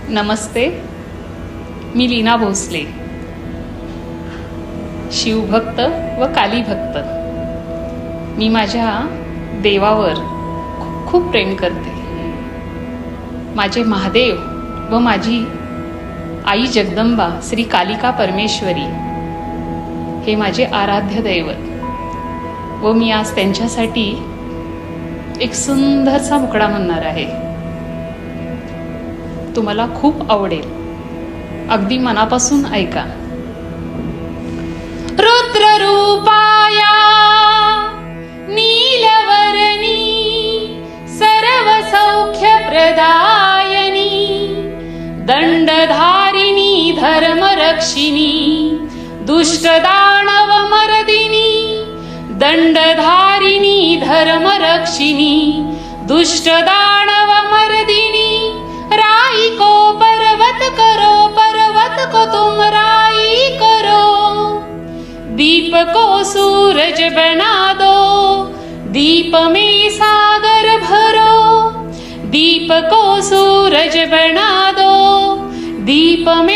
नमस्ते, मी लीना भोसले, शिवभक्त व कालीभक्त. मी माझ्या देवावर खूप प्रेम करते. माझे महादेव व माझी आई जगदंबा श्री कालिका परमेश्वरी हे माझे आराध्य दैवत व मी आज त्यांच्यासाठी एक सुंदरसा मुकडा म्हणणार आहे. तुम्हाला खूप आवडेल. अगदी मनापासून ऐका. रुद्ररूपाया नीलवर्णी सर्व सौख्य प्रदायनी दंडधारिणी धर्मरक्षिणी दुष्ट दानव मर्दिनी दंडधारिणी धर्मरक्षिणी दुष्ट दानव मर्दिनी राई को पर्वत को तुम राई करो दीप को सूरज बना दो दीप में सागर भरो दीप को सूरज बना दो दीप में